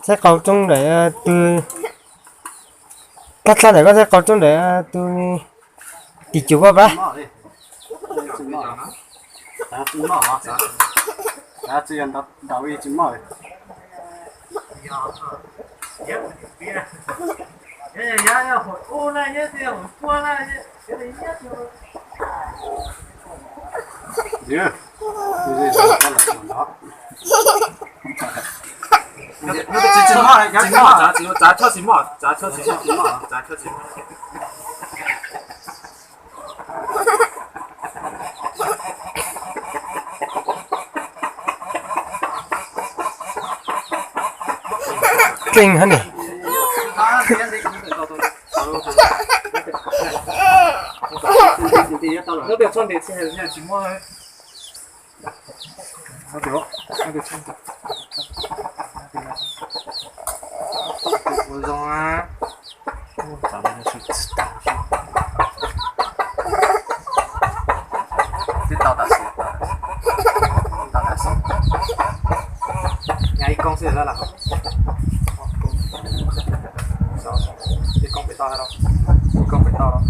sẽ cầu chung để từ cắt ra để có sẽ cầu chung để từ tỷ chủ qua ba giá cho chín mỏ kinh hơn này nó được cho để xe chín mỏ đấy nó được cho ôi rồi á找到的是这到达是ngay con sẽ ra là cái con phải to đâu con phải to đâu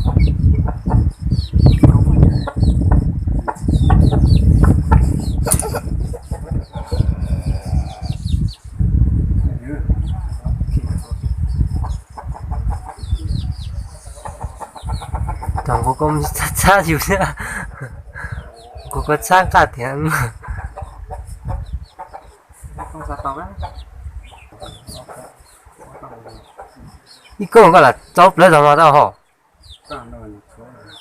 thằng cô công cha chịu nha cô có sang cả tiếng không sao tao á一个人过来找不来什么的哈，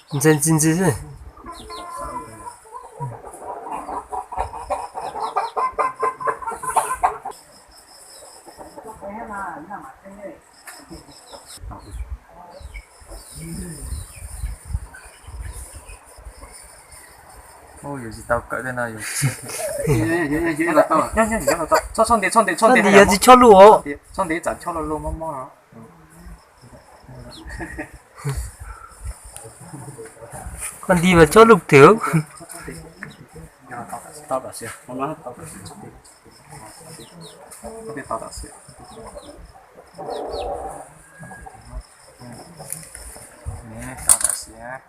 你真是。오 여기 다 까대나 여기 저 손대 여기 철로 손대 자 철로 뭐뭐 con đi vào chỗ lục thiếu tao đã xỉa con nói tao đã xỉa có thể tao đã xỉa nè tao đã xỉa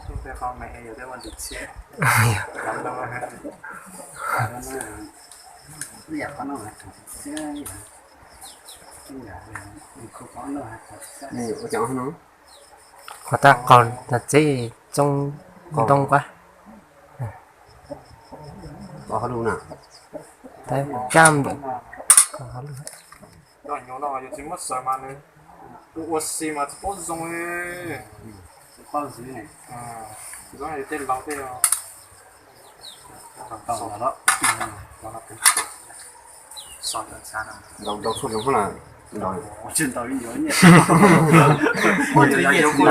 chúng ta con mẹ giờ tớiวันติดเชื้ออยากăn rồi này ở chỗ nó họ ta còn là chế trong đông quá có luôn nào đấy cam được 야, 연아가 요즘 뭐 살만해. 옷이 맞지 뽀송해. 뽀송해. 아, 이거 이제 나오대요. 나라. 나라. sao được sao nào đâu số giống là rồi trên tàu đi nhỉ ôi trời ơi giống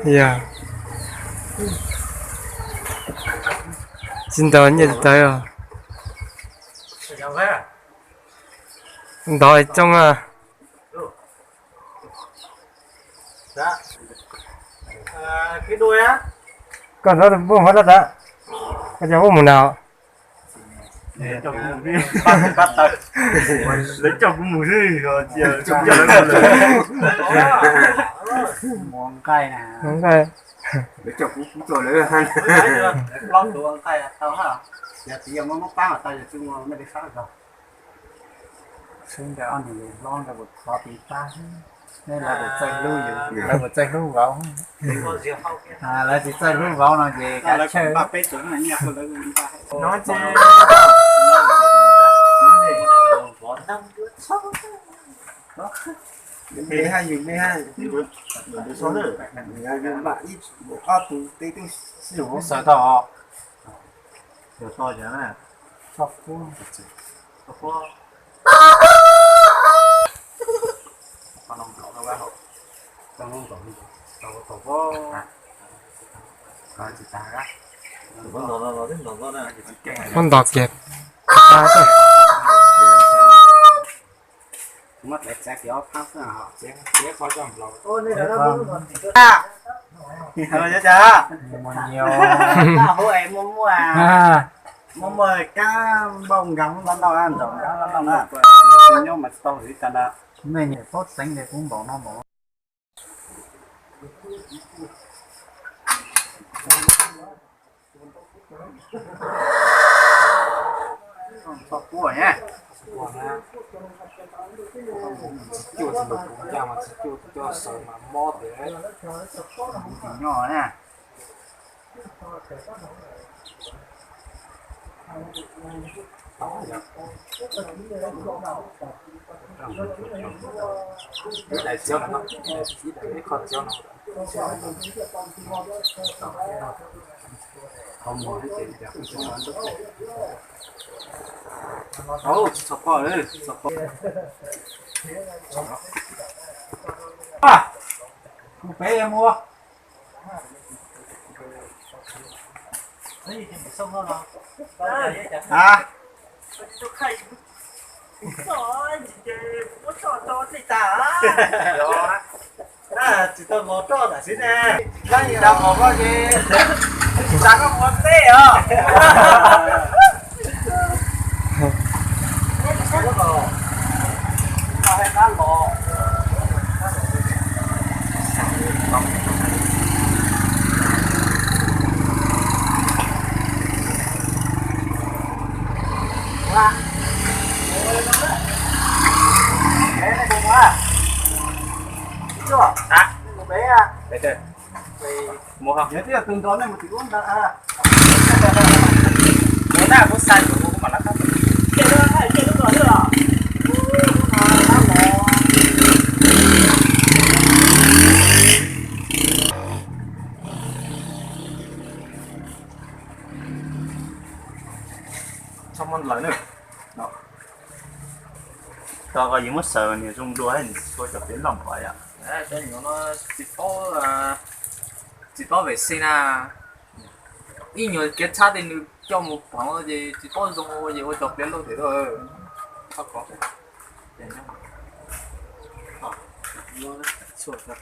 yeah xin đón nhận tới rồi đòi trong cái đuôi á còn nó được buông hết đó cái cháu mùa nào bắt tay lấy chồng của mùi gì rồi giờ chồng giờ lấy món cay nè món cay để cho cú rồi nữa ha lót đồ ăn cay tao hả giờ chỉ giờ món cá mà tao giờ chung không được sao rồi xương để ăn thì lon là một khó tí ta nên là một chơi lưu gì là một chơi lưu vào à là chỉ chơi lưu vào là gì cả chơi ba bé chuẩn là nhạc rồi nói chơi mười hai nghìn mười hai số nữa bạn ít từ tí tí sử sợ to sợ to chứ nè sọc full full con ông cậu đâu ba hộp con ông cậu có coi chị ta đó con đọt kẹp ta thôi sẽ kiểu phát ra hả Chế khó chọn lòng. Ô đây là nó đúng rồi. thôi chứ cha Mà nhiều. tao hô em mua à mua cá bông gắn lần đầu ăn rồi lần đầu ăn xin nhau mà tao thì ta đã Mình tốt tính thì cũng bỏ nó bỏ. sọt cua nhé Chua thì được cũng ra mà chua cho sợ mà mót để nhỏ nè cái này cho nó chỉ để con cho nó không muốn cái gì đẹp ồ sọt cua đấy sọt cua à không bé em mua à chỉ tôi một trò là xí nè. đang gì đâu mà có gì Ta có một tê à? mua không nhớ tiếc từng đó này một tí uống đã à Bố nào có sai của bố mà lắc khắp. Chơi đó, hay chơi lúc đó nữa à? xong ăn lại nữa tao có những mất sợ nhiều trong đua hay tôi chụp đến lòng vậy à Đấy, cho nó chỉ có vệ sinh à. Ít nhiều cái차 thì cho một phòng gì chỉ có dùng gì có chụp đến đâu thế thôi. Không có. Để nhá. Chuột thật.